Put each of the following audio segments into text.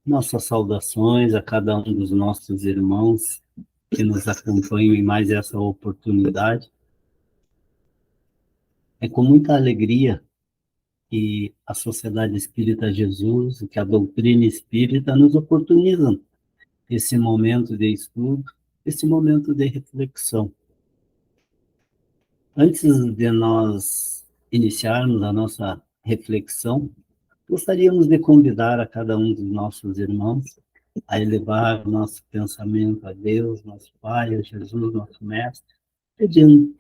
Nossas saudações a cada um dos nossos irmãos que nos acompanham em mais essa oportunidade. É com muita alegria que a Sociedade Espírita Jesus e que a doutrina espírita nos oportunizam esse momento de estudo, esse momento de reflexão. Antes de nós iniciarmos a nossa reflexão, gostaríamos de convidar a cada um dos nossos irmãos a elevar o nosso pensamento a Deus, nosso Pai, a Jesus, nosso Mestre, pedindo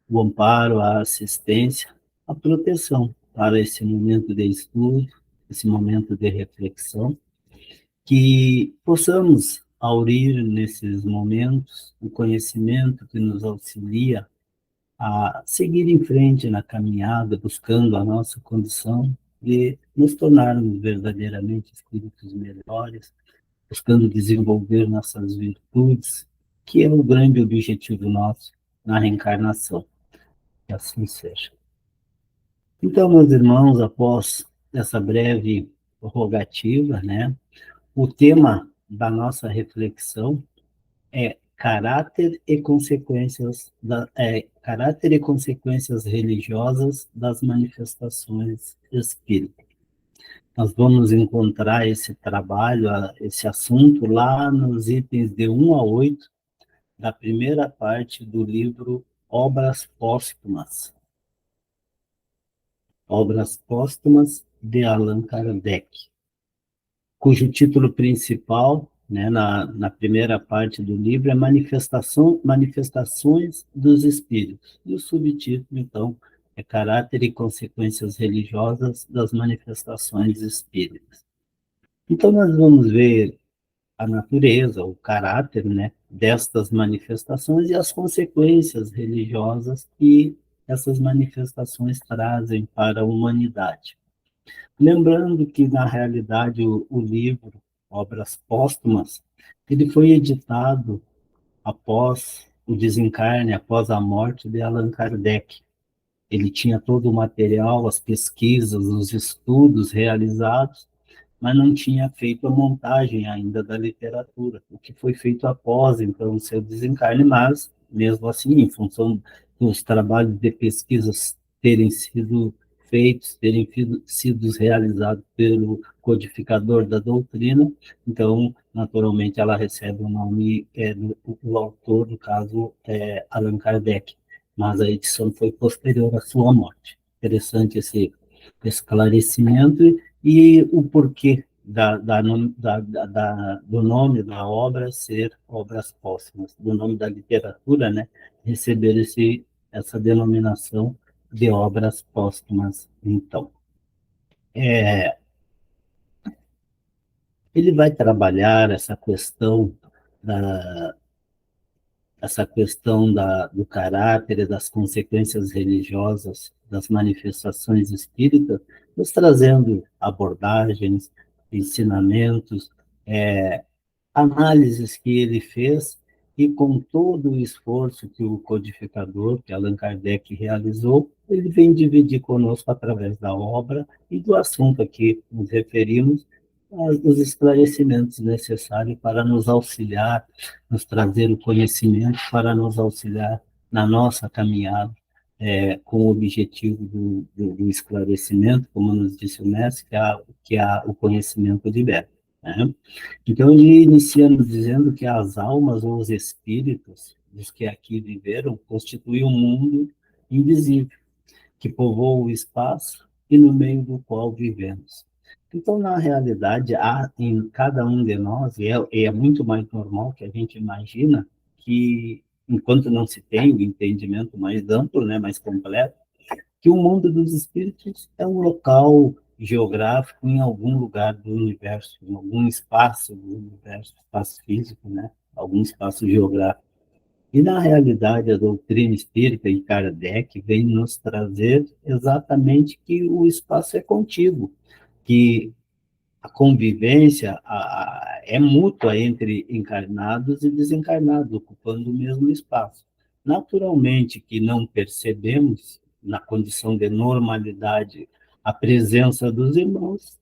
o amparo, a assistência, a proteção para esse momento de estudo, esse momento de reflexão, que possamos aurir nesses momentos o conhecimento que nos auxilia a seguir em frente na caminhada, buscando a nossa condição de nos tornarmos verdadeiramente espíritos melhores, buscando desenvolver nossas virtudes, que é o grande objetivo nosso na reencarnação. Que assim seja. Então, meus irmãos, após essa breve rogativa, né, o tema da nossa reflexão é caráter e consequências religiosas das manifestações espíritas. Nós vamos encontrar esse trabalho, esse assunto lá nos itens de 1 a 8 da primeira parte do livro Obras Póstumas de Allan Kardec, cujo título principal, né, na primeira parte do livro, é Manifestações dos Espíritos. E o subtítulo, então, é Caráter e Consequências Religiosas das Manifestações Espíritas. Então, nós vamos ver a natureza, o caráter, né, destas manifestações e as consequências religiosas que essas manifestações trazem para a humanidade. Lembrando que, na realidade, o livro Obras Póstumas, ele foi editado após o desencarne, após a morte de Allan Kardec. Ele tinha todo o material, as pesquisas, os estudos realizados, mas não tinha feito a montagem ainda da literatura, o que foi feito após, então, o seu desencarne, mas, mesmo assim, em função dos trabalhos de pesquisas terem sido feitos, terem sido realizados pelo codificador da doutrina, então, naturalmente, ela recebe o nome do autor, no caso, Allan Kardec, mas a edição foi posterior à sua morte. Interessante esse esclarecimento e o porquê do nome da obra ser obras póstumas, do nome da literatura, né, receber essa denominação de obras póstumas. Então, ele vai trabalhar da, essa questão do caráter e das consequências religiosas das manifestações espíritas, nos trazendo abordagens, ensinamentos, análises que ele fez e com todo o esforço que o codificador, que Allan Kardec realizou, ele vem dividir conosco através da obra e do assunto a que nos referimos, os esclarecimentos necessários para nos auxiliar, nos trazer o conhecimento para nos auxiliar na nossa caminhada, com o objetivo do esclarecimento, como nos disse o mestre, o conhecimento liberta. Né? Então, ele inicia nos dizendo que as almas ou os espíritos dos que aqui viveram constituem um mundo invisível, que povoa o espaço e no meio do qual vivemos. Então, na realidade, há em cada um de nós, e é muito mais normal que a gente imagina, que enquanto não se tem o entendimento mais amplo, né, mais completo, que o mundo dos espíritos é um local geográfico em algum lugar do universo, em algum espaço do universo, espaço físico, né? Algum espaço geográfico. E, na realidade, a doutrina espírita e Kardec vem nos trazer exatamente que o espaço é contíguo, que a convivência é mútua entre encarnados e desencarnados, ocupando o mesmo espaço. Naturalmente que não percebemos, na condição de normalidade, a presença dos irmãos,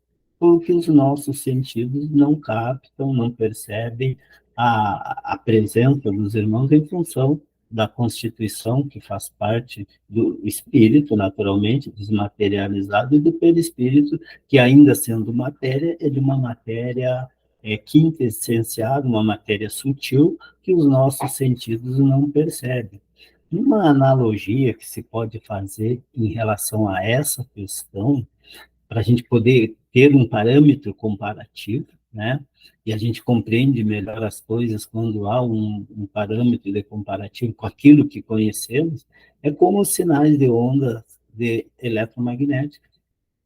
porque os nossos sentidos não captam, não percebem a presença dos irmãos em função da constituição, que faz parte do espírito, naturalmente, desmaterializado, e do perispírito, que, ainda sendo matéria, é de uma matéria quintessenciada, uma matéria sutil, que os nossos sentidos não percebem. Uma analogia que se pode fazer em relação a essa questão, para a gente poder ter um parâmetro comparativo, né? E a gente compreende melhor as coisas quando há um parâmetro de comparativo com aquilo que conhecemos, é como os sinais de ondas de eletromagnética,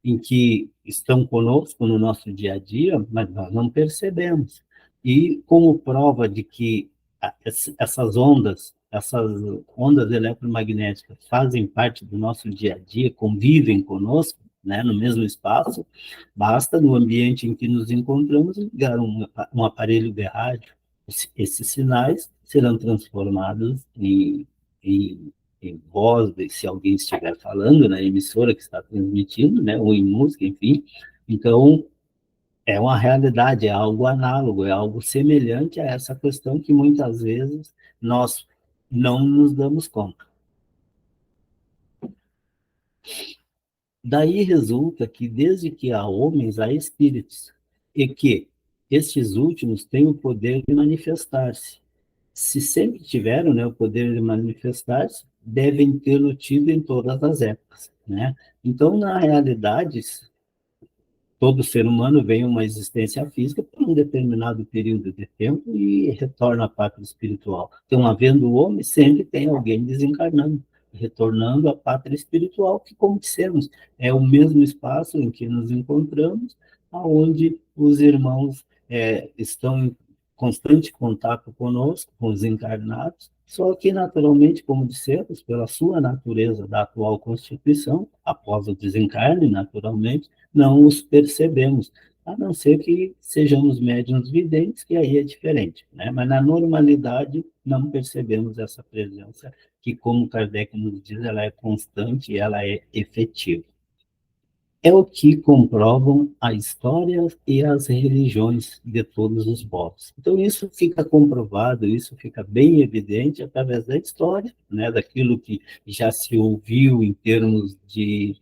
em que estão conosco no nosso dia a dia, mas nós não percebemos. E como prova de que essas ondas eletromagnéticas fazem parte do nosso dia a dia, convivem conosco, né, no mesmo espaço, basta, no ambiente em que nos encontramos, ligar um aparelho de rádio. Esses sinais serão transformados em voz, se alguém estiver falando na emissora que está transmitindo, né, ou em música, enfim. Então, é uma realidade, é algo análogo, é algo semelhante a essa questão que muitas vezes nós não nos damos conta. Daí resulta que, desde que há homens, há espíritos, e que estes últimos têm o poder de manifestar-se. Se sempre tiveram, né, o poder de manifestar-se, devem tê-lo tido em todas as épocas, né? Então, na realidade, todo ser humano vem a uma existência física por um determinado período de tempo e retorna à pátria espiritual. Então, havendo o homem, sempre tem alguém desencarnando, retornando à pátria espiritual, que, como dissemos, é o mesmo espaço em que nos encontramos, aonde os irmãos estão em constante contato conosco, com os encarnados, só que, naturalmente, como dissemos, pela sua natureza da atual Constituição, após o desencarne, naturalmente, não os percebemos, a não ser que sejamos médiuns videntes, que aí é diferente, né? Mas na normalidade não percebemos essa presença, que, como Kardec nos diz, ela é constante e ela é efetiva. É o que comprovam a história e as religiões de todos os povos. Então, isso fica comprovado, isso fica bem evidente através da história, né, daquilo que já se ouviu em termos de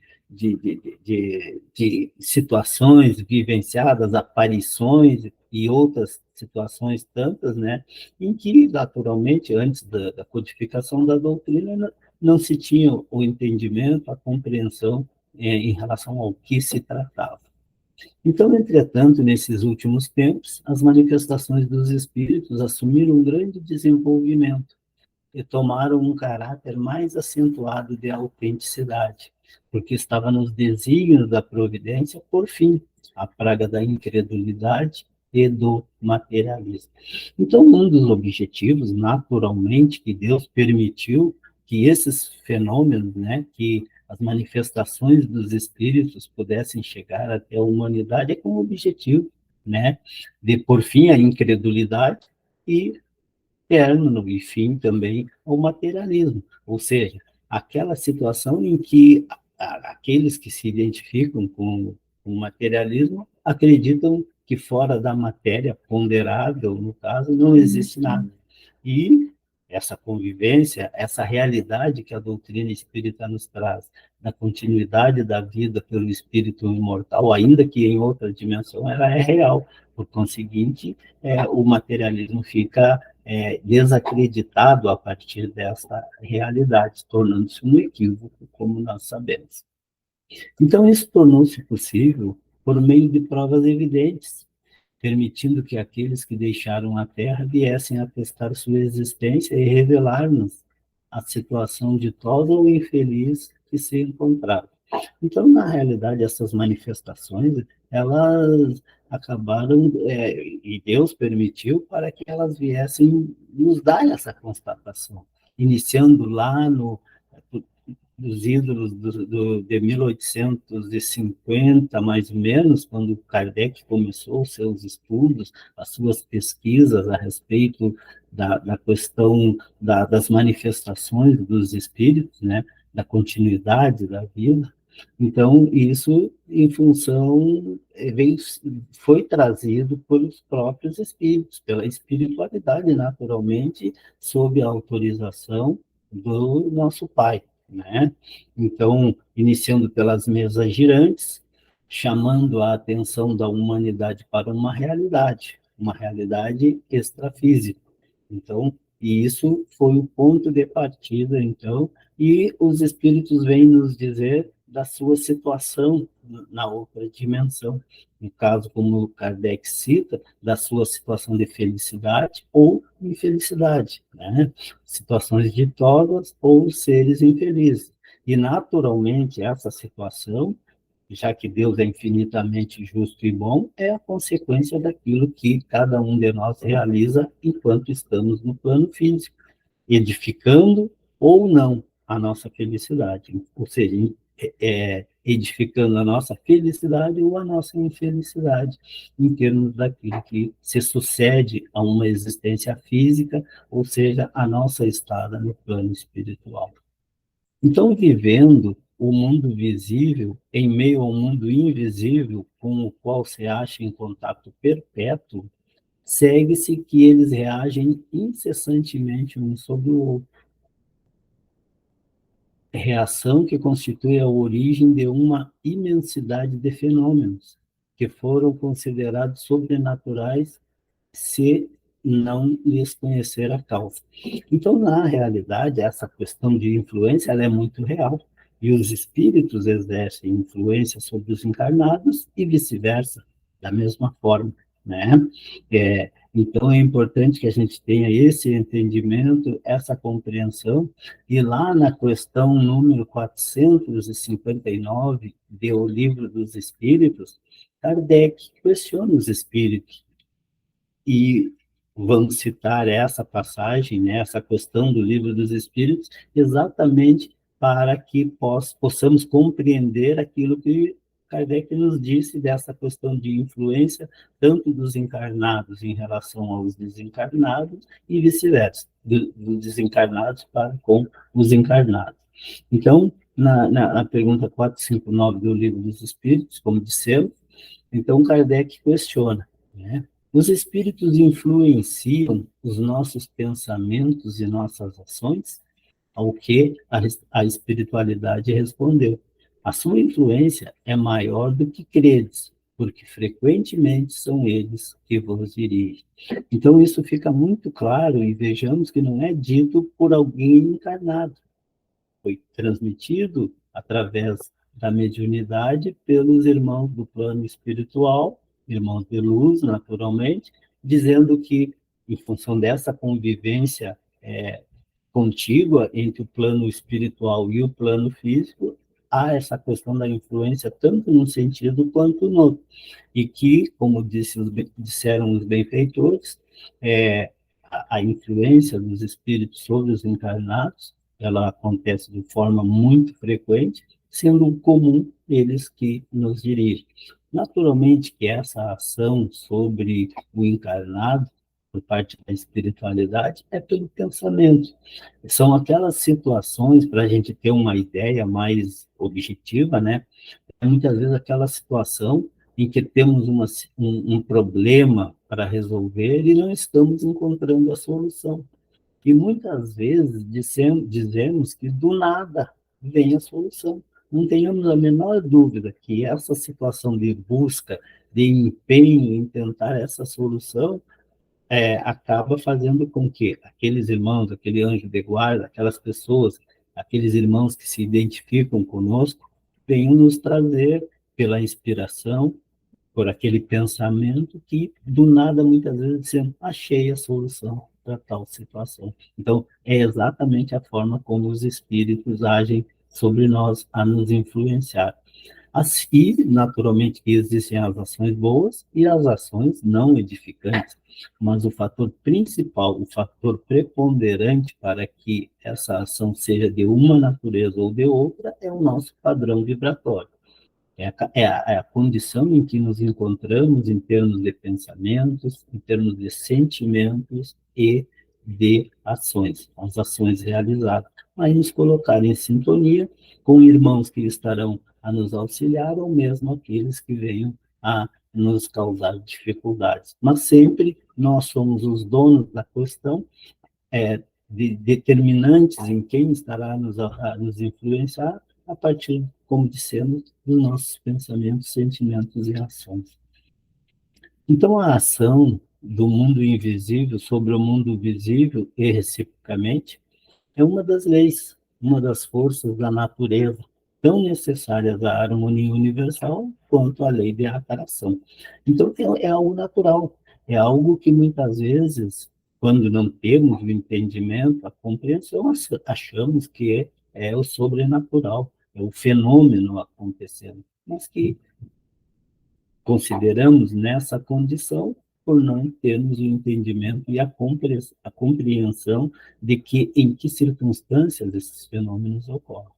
situações vivenciadas, aparições e outras situações tantas, né, em que, naturalmente, antes da codificação da doutrina, não se tinha o entendimento, a compreensão em relação ao que se tratava. Então, entretanto, nesses últimos tempos, as manifestações dos espíritos assumiram um grande desenvolvimento e tomaram um caráter mais acentuado de autenticidade, porque estava nos desígnios da providência, por fim, a praga da incredulidade e do materialismo. Então, um dos objetivos, naturalmente, que Deus permitiu que esses fenômenos, né, que as manifestações dos espíritos pudessem chegar até a humanidade, é com o objetivo, né, de por fim a incredulidade e término e fim também ao materialismo, ou seja, aquela situação em que aqueles que se identificam com o materialismo acreditam que fora da matéria ponderável, no caso, não existe nada. E essa convivência, essa realidade que a doutrina espírita nos traz, da continuidade da vida pelo espírito imortal, ainda que em outra dimensão, ela é real. Por conseguinte, o materialismo fica desacreditado a partir dessa realidade, tornando-se um equívoco, como nós sabemos. Então, isso tornou-se possível por meio de provas evidentes, permitindo que aqueles que deixaram a Terra viessem a atestar sua existência e revelar-nos a situação ditosa ou infeliz que se encontrava. Então, na realidade, essas manifestações, elas acabaram, e Deus permitiu para que elas viessem nos dar essa constatação, iniciando lá dos ídolos de 1850, mais ou menos, quando Kardec começou seus estudos, as suas pesquisas a respeito da questão das manifestações dos espíritos, né, da continuidade da vida. Então, isso em função, foi trazido pelos próprios espíritos, pela espiritualidade, naturalmente, sob a autorização do nosso Pai, né? Então, iniciando pelas mesas girantes, chamando a atenção da humanidade para uma realidade extrafísica. Então, e isso foi o ponto de partida, então, e os espíritos vêm nos dizer da sua situação na outra dimensão. No caso, como Kardec cita, da sua situação de felicidade ou infelicidade, né? Situações ditosas ou seres infelizes. E, naturalmente, essa situação, já que Deus é infinitamente justo e bom, é a consequência daquilo que cada um de nós realiza enquanto estamos no plano físico, edificando ou não a nossa felicidade, ou seja, edificando a nossa felicidade ou a nossa infelicidade, em termos daquilo que se sucede a uma existência física, ou seja, a nossa estada no plano espiritual. Então, vivendo o mundo visível em meio ao mundo invisível, com o qual se acha em contato perpétuo, segue-se que eles reagem incessantemente um sobre o outro. Reação que constitui a origem de uma imensidade de fenômenos que foram considerados sobrenaturais se não lhes conhecer a causa. Então, na realidade, essa questão de influência ela é muito real. E os espíritos exercem influência sobre os encarnados e vice-versa, da mesma forma, né? Então, é importante que a gente tenha esse entendimento, essa compreensão, e lá na questão número 459 do Livro dos Espíritos, Kardec questiona os espíritos e vamos citar essa passagem, né, essa questão do Livro dos Espíritos, exatamente para que possamos compreender aquilo que Kardec nos disse dessa questão de influência, tanto dos encarnados em relação aos desencarnados e vice-versa, dos desencarnados para com os encarnados. Então, na pergunta 459 do Livro dos Espíritos, como dissemos, então Kardec questiona, né? Os espíritos influenciam os nossos pensamentos e nossas ações? Ao que a espiritualidade respondeu: a sua influência é maior do que credes, porque frequentemente são eles que vos dirigem. Então, isso fica muito claro e vejamos que não é dito por alguém encarnado, foi transmitido através da mediunidade pelos irmãos do plano espiritual, irmãos de luz, naturalmente, dizendo que, em função dessa convivência contígua entre o plano espiritual e o plano físico, há essa questão da influência tanto num sentido quanto no outro. E que, como disseram os benfeitores, a influência dos espíritos sobre os encarnados, ela acontece de forma muito frequente, sendo comum eles que nos dirigem. Naturalmente que essa ação sobre o encarnado, por parte da espiritualidade, é pelo pensamento. São aquelas situações, para a gente ter uma ideia mais objetiva, né? Muitas vezes aquela situação em que temos um problema para resolver e não estamos encontrando a solução. E muitas vezes dizemos que do nada vem a solução. Não tenhamos a menor dúvida que essa situação de busca, de empenho em tentar essa solução, acaba fazendo com que aqueles irmãos, aquele anjo de guarda, aquelas pessoas, aqueles irmãos que se identificam conosco, venham nos trazer pela inspiração, por aquele pensamento que, do nada, muitas vezes, dizendo, achei a solução para tal situação. Então, é exatamente a forma como os espíritos agem sobre nós, a nos influenciar. Assim, naturalmente, que existem as ações boas e as ações não edificantes, mas o fator principal, o fator preponderante para que essa ação seja de uma natureza ou de outra é o nosso padrão vibratório. É a condição em que nos encontramos em termos de pensamentos, em termos de sentimentos e de ações, as ações realizadas, mas nos colocar em sintonia com irmãos que estarão a nos auxiliar, ou mesmo aqueles que venham a nos causar dificuldades. Mas sempre nós somos os donos da questão, determinantes em quem estará a nos influenciar, a partir, como dissemos, dos nossos pensamentos, sentimentos e ações. Então, a ação do mundo invisível sobre o mundo visível, e reciprocamente, é uma das leis, uma das forças da natureza, tão necessárias à harmonia universal quanto a lei de atração. Então, é algo natural, é algo que muitas vezes, quando não temos o entendimento, a compreensão, achamos que é o sobrenatural, é o fenômeno acontecendo, mas que consideramos nessa condição por não termos o entendimento e a compreensão de que em que circunstâncias esses fenômenos ocorrem.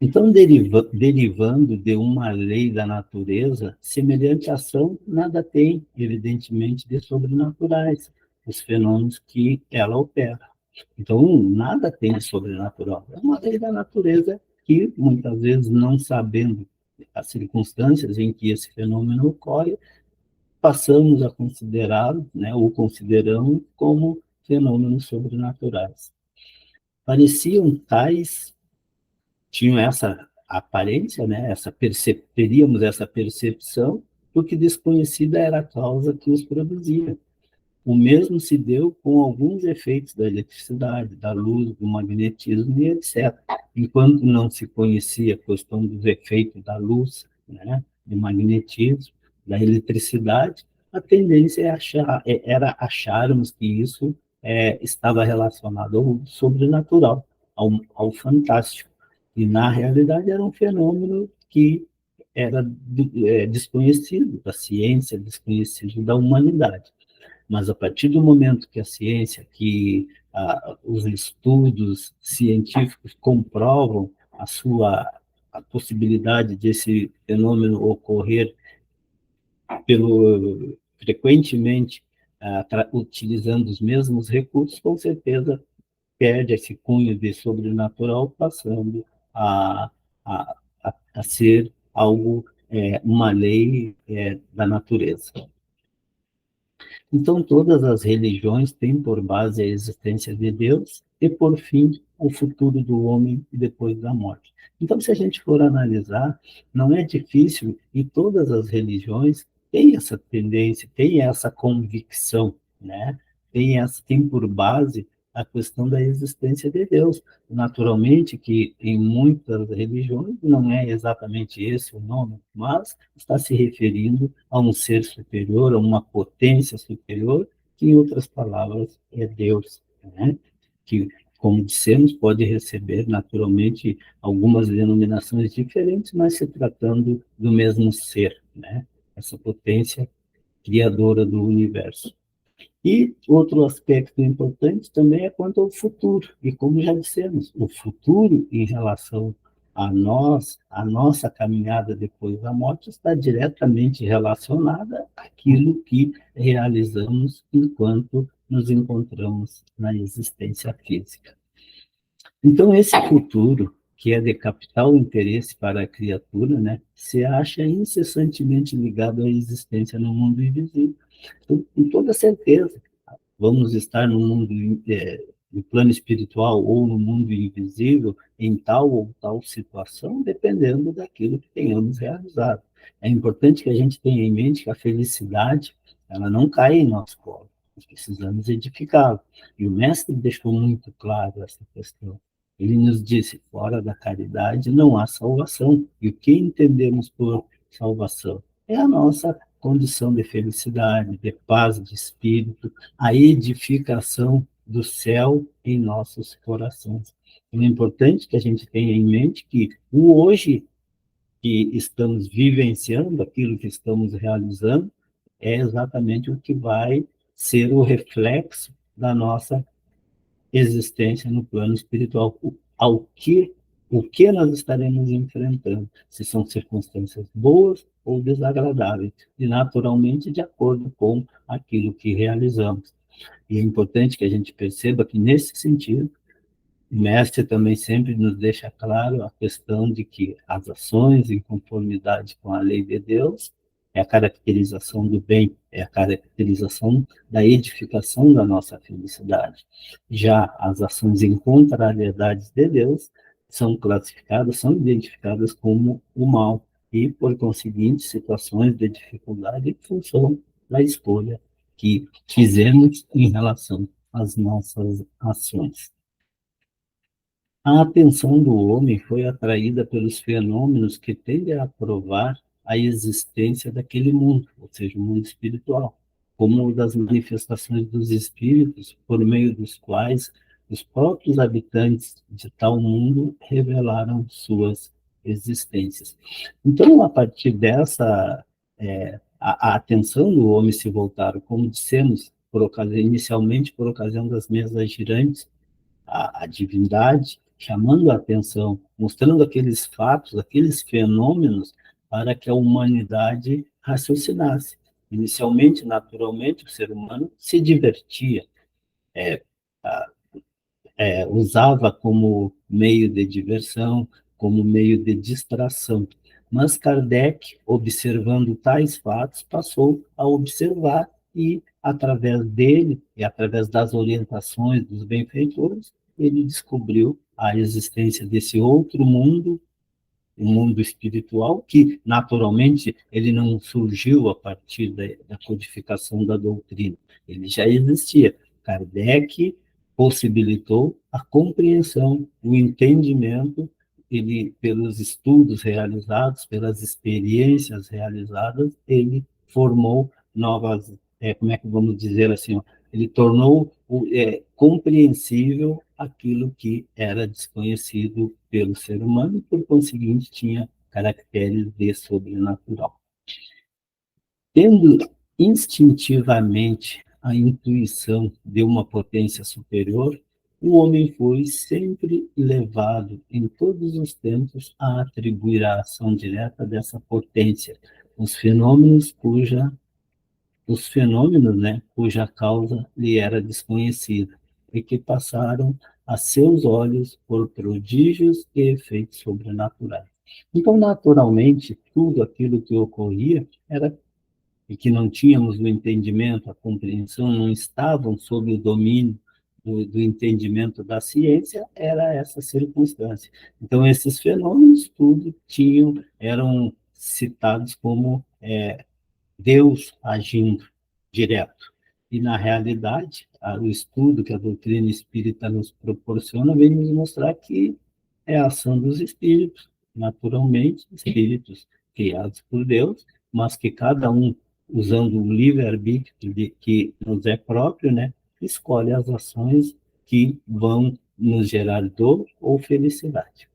Então, derivando de uma lei da natureza, semelhante ação nada tem, evidentemente, de sobrenaturais, os fenômenos que ela opera. Então, nada tem de sobrenatural. É uma lei da natureza que, muitas vezes, não sabendo as circunstâncias em que esse fenômeno ocorre, passamos a considerá-lo, né, ou consideramos como fenômenos sobrenaturais. Pareciam tais, tinham essa aparência, né, teríamos essa percepção, porque desconhecida era a causa que os produzia. O mesmo se deu com alguns efeitos da eletricidade, da luz, do magnetismo e etc. Enquanto não se conhecia a questão dos efeitos da luz, né, do magnetismo, da eletricidade, a tendência era acharmos que isso estava relacionado ao sobrenatural, ao fantástico. E, na realidade, era um fenômeno que era desconhecido da ciência, desconhecido da humanidade. Mas a partir do momento que a ciência, os estudos científicos comprovam a possibilidade desse fenômeno ocorrer frequentemente, utilizando os mesmos recursos, com certeza perde esse cunho de sobrenatural, passando a, a, a ser algo, uma lei da natureza. Então, todas as religiões têm por base a existência de Deus e, por fim, o futuro do homem depois da morte. Então, se a gente for analisar, não é difícil, e todas as religiões têm essa tendência, têm essa convicção, né? Tem por base a questão da existência de Deus. Naturalmente que em muitas religiões não é exatamente esse o nome, mas está se referindo a um ser superior, a uma potência superior, que em outras palavras é Deus, né? Que, como dissemos, pode receber naturalmente algumas denominações diferentes, mas se tratando do mesmo ser, né? Essa potência criadora do universo. E outro aspecto importante também é quanto ao futuro. E como já dissemos, o futuro em relação a nós, a nossa caminhada depois da morte, está diretamente relacionada àquilo que realizamos enquanto nos encontramos na existência física. Então, esse futuro, que é de capital interesse para a criatura, né, se acha incessantemente ligado à existência no mundo invisível. Então, com toda certeza, vamos estar no mundo, no plano espiritual ou no mundo invisível, em tal ou tal situação, dependendo daquilo que tenhamos realizado. É importante que a gente tenha em mente que a felicidade, ela não cai em nosso colo, nós precisamos edificá-la. E o mestre deixou muito claro essa questão. Ele nos disse, fora da caridade não há salvação. E o que entendemos por salvação? É a nossa condição de felicidade, de paz de espírito, a edificação do céu em nossos corações. É importante que a gente tenha em mente que o hoje que estamos vivenciando, aquilo que estamos realizando, é exatamente o que vai ser o reflexo da nossa existência no plano espiritual, o que nós estaremos enfrentando, se são circunstâncias boas ou desagradáveis, e naturalmente de acordo com aquilo que realizamos. E é importante que a gente perceba que, nesse sentido, O mestre também sempre nos deixa claro a questão de que as ações em conformidade com a lei de Deus é a caracterização do bem, é a caracterização da edificação da nossa felicidade. Já as ações em contrariedades de Deus são classificadas, são identificadas como o mal e, por conseguinte, situações de dificuldade em função da escolha que fizemos em relação às nossas ações. A atenção do homem foi atraída pelos fenômenos que tendem a provar a existência daquele mundo, ou seja, o mundo espiritual, como das manifestações dos espíritos, por meio dos quais os próprios habitantes de tal mundo revelaram suas existências. Então, a partir dessa, a atenção do homem se voltaram, como dissemos, inicialmente por ocasião das mesas girantes, a divindade, chamando a atenção, mostrando aqueles fatos, aqueles fenômenos, para que a humanidade raciocinasse. Inicialmente, naturalmente, o ser humano se divertia, é, usava como meio de diversão, como meio de distração. Mas Kardec, observando tais fatos, passou a observar e, através dele, e através das orientações dos benfeitores, ele descobriu a existência desse outro mundo, o mundo espiritual, que naturalmente ele não surgiu a partir da codificação da doutrina, ele já existia. Kardec possibilitou a compreensão, o entendimento, ele, pelos estudos realizados, pelas experiências realizadas, ele formou novas, como é que vamos dizer assim, ó, ele tornou compreensível aquilo que era desconhecido pelo ser humano e, por conseguinte, tinha caracteres de sobrenatural. Tendo instintivamente a intuição de uma potência superior, o homem foi sempre levado, em todos os tempos, a atribuir a ação direta dessa potência, os fenômenos né, cuja causa lhe era desconhecida, e que passaram a seus olhos por prodígios e efeitos sobrenaturais. Então, naturalmente, tudo aquilo que ocorria era e que não tínhamos o entendimento, a compreensão, não estavam sob o domínio do entendimento da ciência, era essa circunstância. Então, esses fenômenos, tudo eram citados como Deus agindo direto. E, na realidade, o estudo que a doutrina espírita nos proporciona vem nos mostrar que é a ação dos espíritos, naturalmente, espíritos criados por Deus, mas que cada um, usando o livre-arbítrio que nos é próprio, né, escolhe as ações que vão nos gerar dor ou felicidade.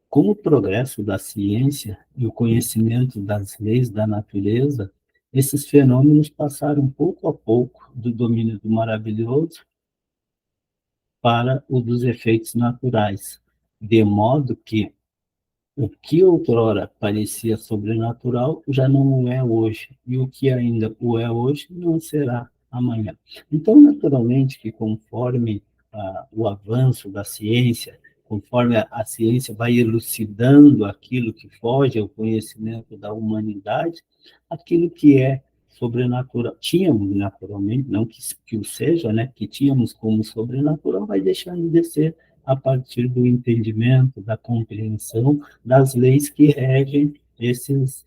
Com o progresso da ciência e o conhecimento das leis da natureza, esses fenômenos passaram pouco a pouco do domínio do maravilhoso para o dos efeitos naturais, de modo o que outrora parecia sobrenatural já não o é hoje, e o que ainda o é hoje não será amanhã. Então, naturalmente, que conforme o avanço da ciência, conforme a ciência vai elucidando aquilo que foge ao conhecimento da humanidade, aquilo que é sobrenatural, tínhamos naturalmente, não que o seja, né, que tínhamos como sobrenatural, vai deixando de ser a partir do entendimento, da compreensão das leis que regem esses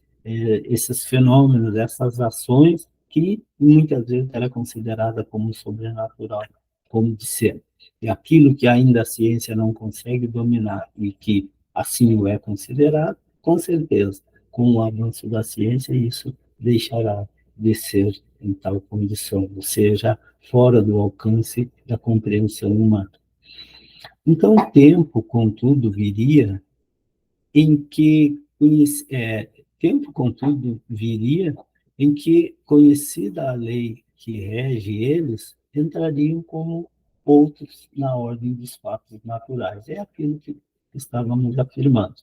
fenômenos, essas ações que muitas vezes era considerada como sobrenatural, como disser. E aquilo que ainda a ciência não consegue dominar e que assim o é considerado, com certeza, com o avanço da ciência, isso deixará de ser em tal condição, ou seja, fora do alcance da compreensão humana. Então, o tempo, contudo, viria em que conhecida a lei que rege eles, entrariam como outros na ordem dos fatos naturais. É aquilo que estávamos afirmando.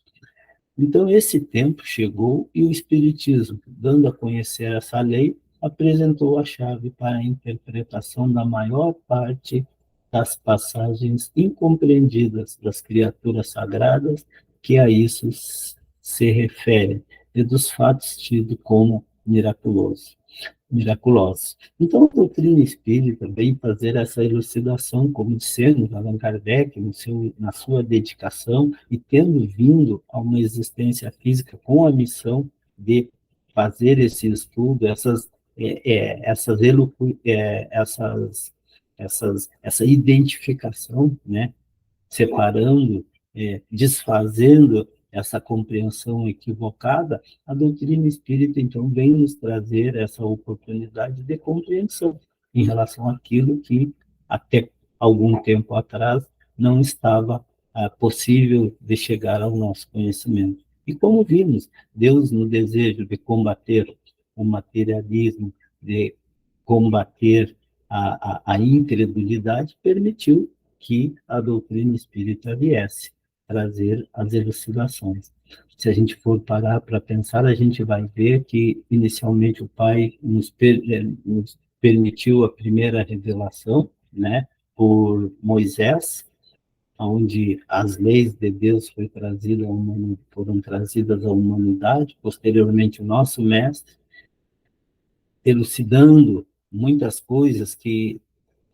Então, esse tempo chegou e o Espiritismo, dando a conhecer essa lei, apresentou a chave para a interpretação da maior parte das passagens incompreendidas das criaturas sagradas que a isso se referem, e dos fatos tidos como miraculosos. Então, a doutrina espírita vem fazer essa elucidação, como dissemos, Allan Kardec, na sua dedicação, e tendo vindo a uma existência física com a missão de fazer esse estudo, essa identificação, né, separando, desfazendo essa compreensão equivocada, a doutrina espírita, então, vem nos trazer essa oportunidade de compreensão em relação àquilo que, até algum tempo atrás, não estava possível de chegar ao nosso conhecimento. E como vimos, Deus, no desejo de combater o materialismo, de combater a incredulidade, permitiu que a doutrina espírita viesse trazer as elucidações. Se a gente for parar para pensar, a gente vai ver que, inicialmente, o Pai nos permitiu a primeira revelação, né, por Moisés, onde as leis de Deus foram trazidas à humanidade, posteriormente o nosso mestre, elucidando muitas coisas que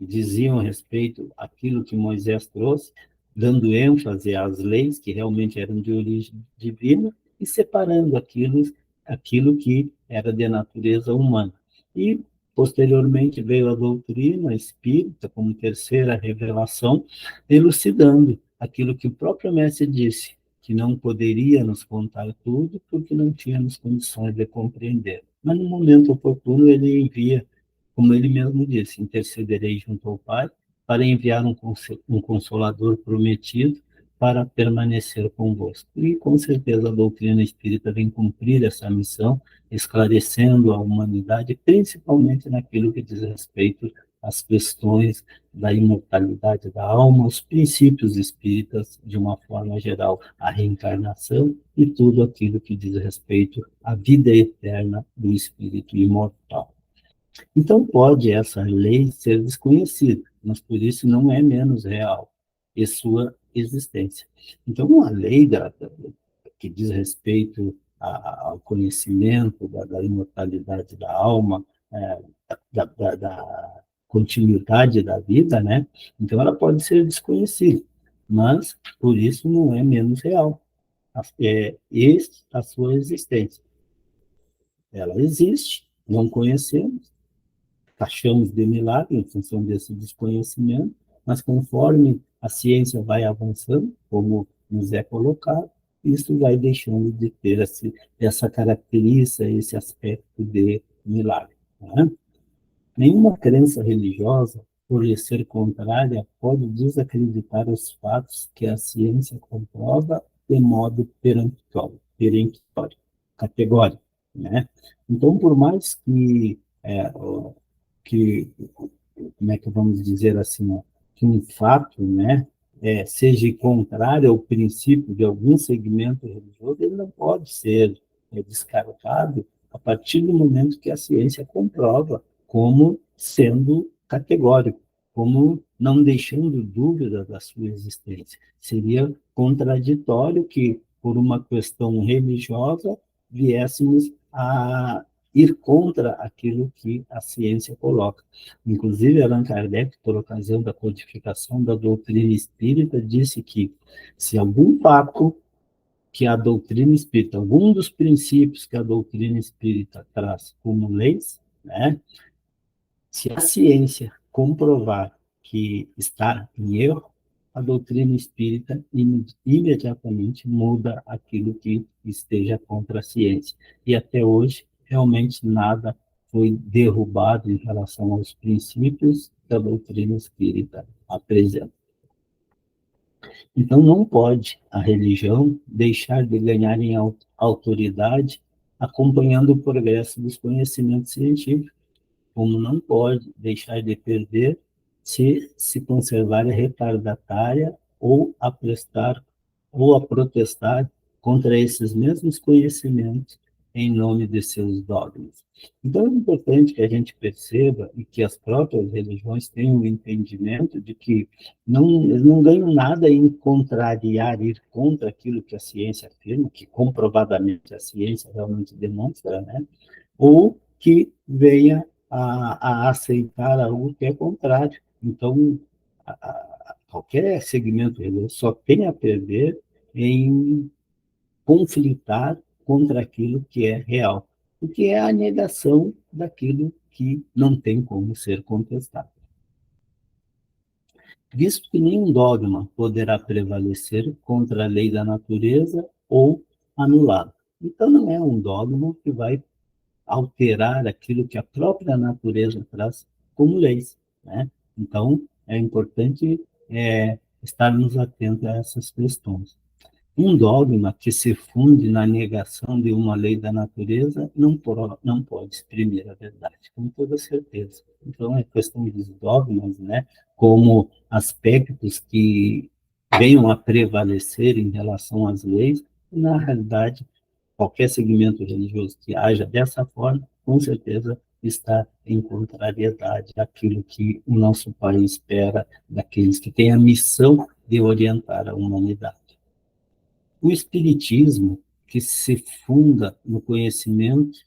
diziam a respeito àquilo que Moisés trouxe, dando ênfase às leis que realmente eram de origem divina e separando aquilo que era de natureza humana. E, posteriormente, veio a doutrina espírita como terceira revelação, elucidando aquilo que o próprio mestre disse, que não poderia nos contar tudo porque não tínhamos condições de compreender. Mas, no momento oportuno, ele envia, como ele mesmo disse, intercederei junto ao Pai para enviar um consolador prometido para permanecer convosco. E, com certeza, a doutrina espírita vem cumprir essa missão, esclarecendo a humanidade, principalmente naquilo que diz respeito às questões da imortalidade da alma, os princípios espíritas, de uma forma geral, a reencarnação e tudo aquilo que diz respeito à vida eterna do espírito imortal. Então, pode essa lei ser desconhecida, mas por isso não é menos real e sua existência. Então, a lei que diz respeito ao conhecimento da imortalidade da alma, da continuidade da vida, né? Então, ela pode ser desconhecida, mas por isso não é menos real a sua existência. Ela existe, não conhecemos, taxamos de milagre em função desse desconhecimento, mas conforme a ciência vai avançando, como nos é colocado, isso vai deixando de ter essa característica, esse aspecto de milagre. Né? Nenhuma crença religiosa, por ser contrária, pode desacreditar os fatos que a ciência comprova de modo peremptório, categórico. Né? Então, por mais que, como é que vamos dizer assim, ó, que um fato, né, seja contrário ao princípio de algum segmento religioso, ele não pode ser descartado a partir do momento que a ciência comprova como sendo categórico, como não deixando dúvida da sua existência. Seria contraditório que, por uma questão religiosa, viéssemos a ir contra aquilo que a ciência coloca. Inclusive, Allan Kardec, por ocasião da codificação da doutrina espírita, disse que se algum fato que a doutrina espírita, algum dos princípios que a doutrina espírita traz como leis, né, se a ciência comprovar que está em erro, a doutrina espírita imediatamente muda aquilo que esteja contra a ciência. E até hoje, realmente nada foi derrubado em relação aos princípios que a doutrina espírita apresenta. Então, não pode a religião deixar de ganhar em autoridade acompanhando o progresso dos conhecimentos científicos, como não pode deixar de perder se conservar retardatária ou a protestar contra esses mesmos conhecimentos em nome de seus dogmas. Então, é importante que a gente perceba e que as próprias religiões tenham o entendimento de que eles não ganham nada em contrariar, ir contra aquilo que a ciência afirma, que comprovadamente a ciência realmente demonstra, né? Ou que venha a aceitar algo que é contrário. Então, qualquer segmento religioso só tem a perder em conflitar contra aquilo que é real, o que é a negação daquilo que não tem como ser contestado. Visto que nenhum dogma poderá prevalecer contra a lei da natureza ou anulá-la. Então, não é um dogma que vai alterar aquilo que a própria natureza traz como leis, né? Então, é importante estarmos atentos a essas questões. Um dogma que se funde na negação de uma lei da natureza não pode exprimir a verdade, com toda certeza. Então, é questão dos dogmas, né, como aspectos que venham a prevalecer em relação às leis, e, na realidade, qualquer segmento religioso que haja dessa forma, com certeza está em contrariedade àquilo que o nosso país espera daqueles que têm a missão de orientar a humanidade. O espiritismo, que se funda no conhecimento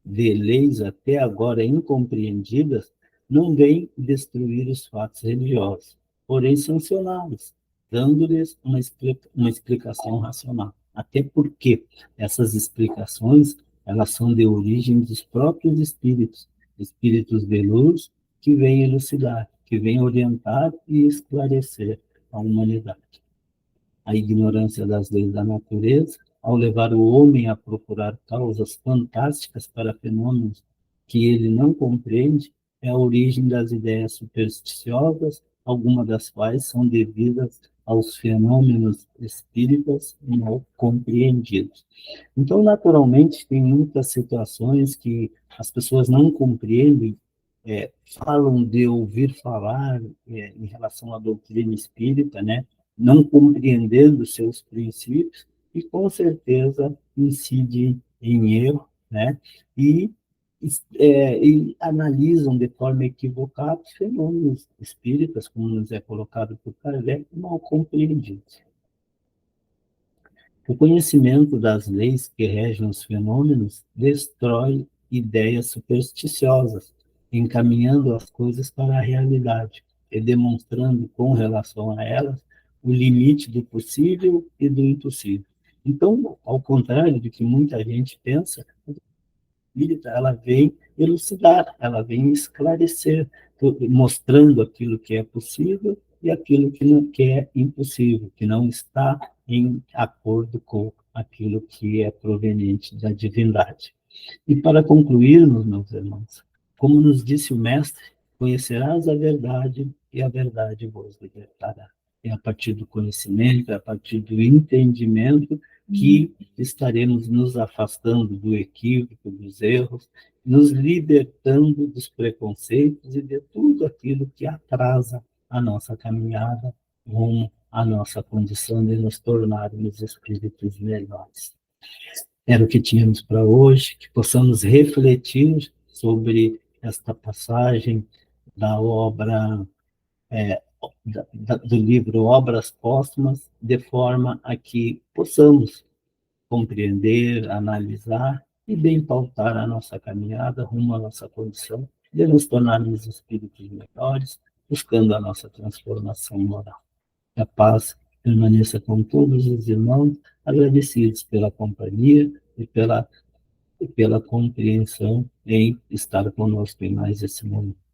de leis até agora incompreendidas, não vem destruir os fatos religiosos, porém sancioná-los, dando-lhes uma explicação racional. Até porque essas explicações elas são de origem dos próprios espíritos, espíritos de luz que vêm elucidar, que vêm orientar e esclarecer a humanidade. A ignorância das leis da natureza, ao levar o homem a procurar causas fantásticas para fenômenos que ele não compreende, é a origem das ideias supersticiosas, algumas das quais são devidas aos fenômenos espíritas não compreendidos. Então, naturalmente, tem muitas situações que as pessoas não compreendem, falam de ouvir falar em relação à doutrina espírita, né? Não compreendendo seus princípios e, com certeza, incide em erro, né? E, e analisam de forma equivocada os fenômenos espíritas, como nos é colocado por Kardec, mal compreendidos. O conhecimento das leis que regem os fenômenos destrói ideias supersticiosas, encaminhando as coisas para a realidade e demonstrando, com relação a elas, o limite do possível e do impossível. Então, ao contrário do que muita gente pensa, espírita, ela vem elucidar, ela vem esclarecer, mostrando aquilo que é possível e aquilo que não que é impossível, que não está em acordo com aquilo que é proveniente da divindade. E para concluirmos, meus irmãos, como nos disse o Mestre, conhecerás a verdade e a verdade vos libertará. É a partir do conhecimento, é a partir do entendimento que estaremos nos afastando do equívoco, dos erros, nos libertando dos preconceitos e de tudo aquilo que atrasa a nossa caminhada rumo à nossa condição de nos tornarmos espíritos melhores. Era o que tínhamos para hoje, que possamos refletir sobre esta passagem da obra, do livro Obras Póstumas, de forma a que possamos compreender, analisar e bem pautar a nossa caminhada rumo à nossa condição de nos tornarmos espíritos melhores, buscando a nossa transformação moral. Que a paz permaneça com todos os irmãos, agradecidos pela companhia e pela compreensão em estar conosco em mais esse momento.